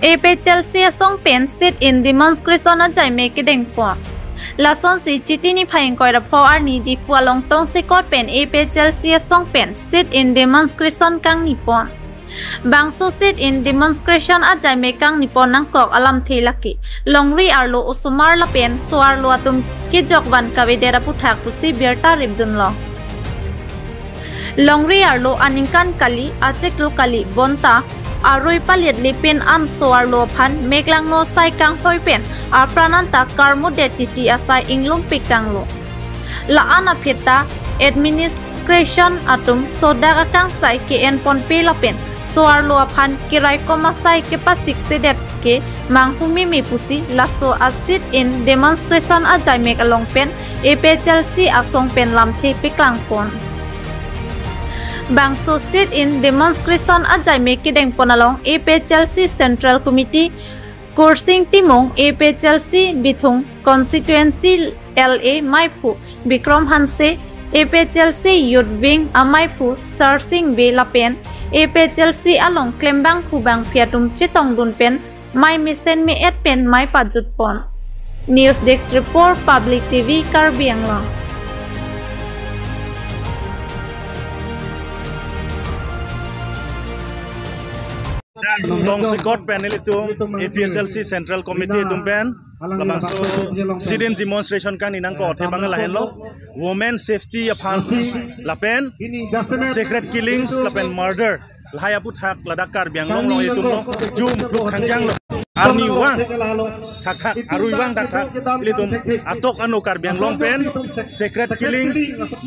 APHLC asong pen sit in demonstration ajaimek kedeng pon. Lason si chitini phayeng koira phawar ni di fualong tong se kot pen APHLC asong pen sit in demonstration kang nipon. Bangso sit in demonstration ajaimek kang nipon nang kok alam thelaki. Longri arlo usumar la pen suar lo atum ki jokwan kavedera puthak pusi berta ribdun lo. Longri arlo aningkan kali aceklu kali bonta aroi palit lipin am soar lo phan meklang no sai kang hoi pen ar prananta karmo detiti asai inglum pikang lo la ana pheta administration atum soda kang sai ke en pon pe la pen soar lo phan kirai koma sai ke pasik sedet ke manghumi mi pusi la so asit in demonstration ajaimek along pen APHLC asong pen lam the piklang pon Bangso sit in demonstration ajaimek kedeng ponalong APHLC Central Committee Kursing Timong APHLC Bithung Constituency LA Maipu Bikram Hanse APHLC Youth Wing Amaipu Sarsing Be Lapen APHLC along Klembang Hubang Piatum Chitong Dunpen Mai Misen Me Et Pen Mai Pajut Pon News Desk Report Public TV Karbianglang Tong sikot panel itu APHLC Central Committee itu pen labangso sit-in demonstration kan inang ko the bangal lahen lo women safety aphan lapen secret killings lapen murder lahaya put hak ladakar bianglong lo itu lo jum pluk khangjang lo arni wang thak arui wang thak litum atok anu kar bianglong pen secret killings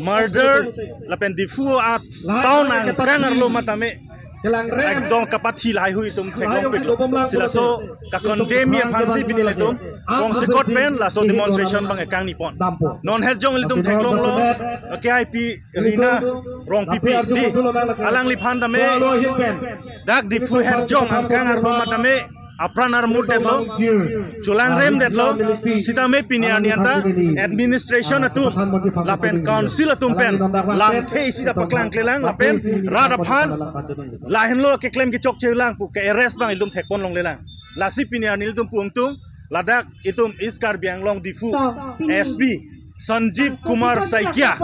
murder lapen difu at town ang kangar lo matame ekdom kapati lai hui tum theklong pik sila so ka condemn phansi binile tum kong sikot pen la so demonstration bang ekang nipon non het jong litum theklong lo KIP rina rong pipi di alang li phan dame dak di fu het jong ang kangar lo matame apranar mud detlo chulang rem detlo sitame pinianianta administration atu lapen council atum pen lang thei sida paklang klelang lapen rada phan lahin lo ke claim ke chok chelang pu ke arrest bang ilum thekpon long lelang lasi pinianil tum pungtung ladak itum iskar bianglong difu SB Sanjeev Kumar Saikia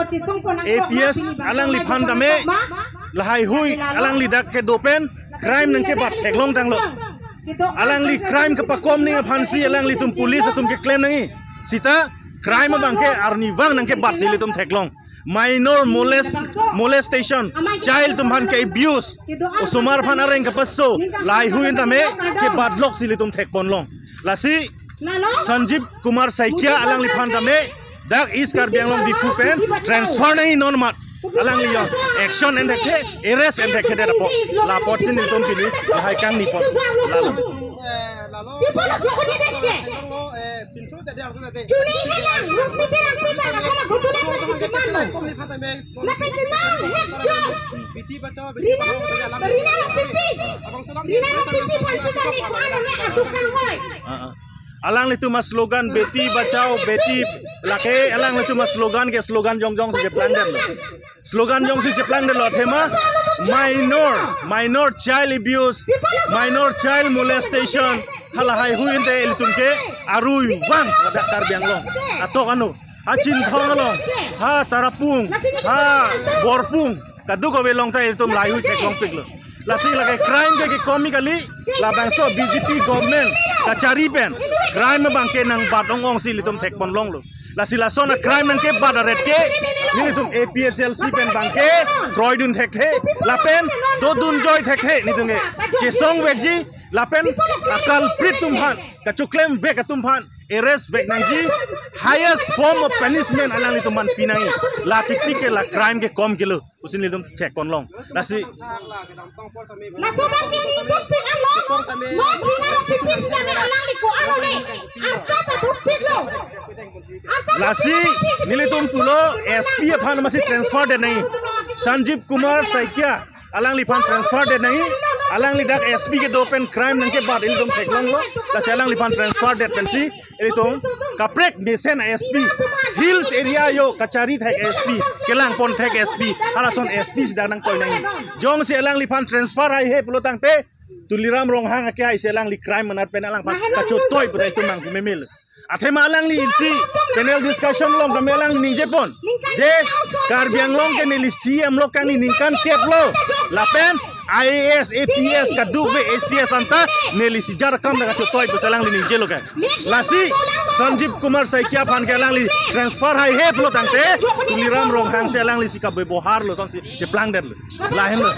APS alang li phan dame lahai hui alang li dak ke dopen crime nang ke bat theklong tang lo alang li crime ke pakom ni phansi alang li tum police tum ke claim nangi sita crime bangke arni wang nang ke bat sili tum theklong minor molestation child tum han ke abuse usumar phan areng ke passo lai huin tame ke bat lok sili tum thekpon long lasi Sanjeev Kumar Saikia alang li phan tame dak is kar bianglong difu pen transfer nahi non mat alang li yong action and dekhe arrest and dekhe de rapor lapor sin nitum pili hai kang ni pot lalo people joko ni dekhe pinso de dia kuna de chuni ni lang hospital ang pita na kala gutune pati man na piti man het jo biti bachao rina na pipi pansi tani ko ano ni atuk kang hoy alang itu mas slogan beti bachao beti lake alang itu mas slogan ke slogan jong jong se plan den slogan jong se plan den lo thema minor child abuse minor child molestation halahai huin de iltum ke arui wang ada kar bianglong atok anu achin thong lo ha tarapung ha borpung kadu ko belong ta iltum lai hui theklong piklo lasi lage crime ke comically la bangso BJP government kachari pen crime bangke nang batong ong si litum thekpon long lo lasi lasona crime nang ke badaret ke ni tum APHLC pen bangke kroidun thekhe lapen dodun joy thekhe ni tunge chesong wekji lapen akal pritum han kachuklem vek atum phan arrest vek nangji highest form of punishment alang litum man pinangi la tiktik ke la crime ke kom kilo usin litum check kon long lasi na sobat ni tupik ang lo mo bina pipis na alang liko ano ni apa ta tupik lo lasi nilitum pulo SP phan masi transfer de nahi Sanjeev Kumar Saikia alang li phan transfer de nahi alang li dak SP ke dopen crime nang ke bad ilum theklong lo lasi alang li phan transfer de pensi ilitum kaprek desen SP hills area yo kachari thek SP kelang pon thek SP alason SP sidanang toy nahi jong si alang li phan transfer hai he pulo tang te tuliram rong hang akia ise lang li crime manat pen alang kacutoi ber itu mang memil athe ma alang li si panel discussion long kami alang ni jepon je karbiang long ke ni si am lo kan ni kan kep lo lapen IAS APS kaduk ve ACS anta neli sijar kam daga chotoi besalang li jelo ka lasi Sanjeev Kumar Saikia fan ke alang li transfer hai he lo tangte tuliram rong hang se alang li sika bebohar lo son si jeplang der lo lahen lo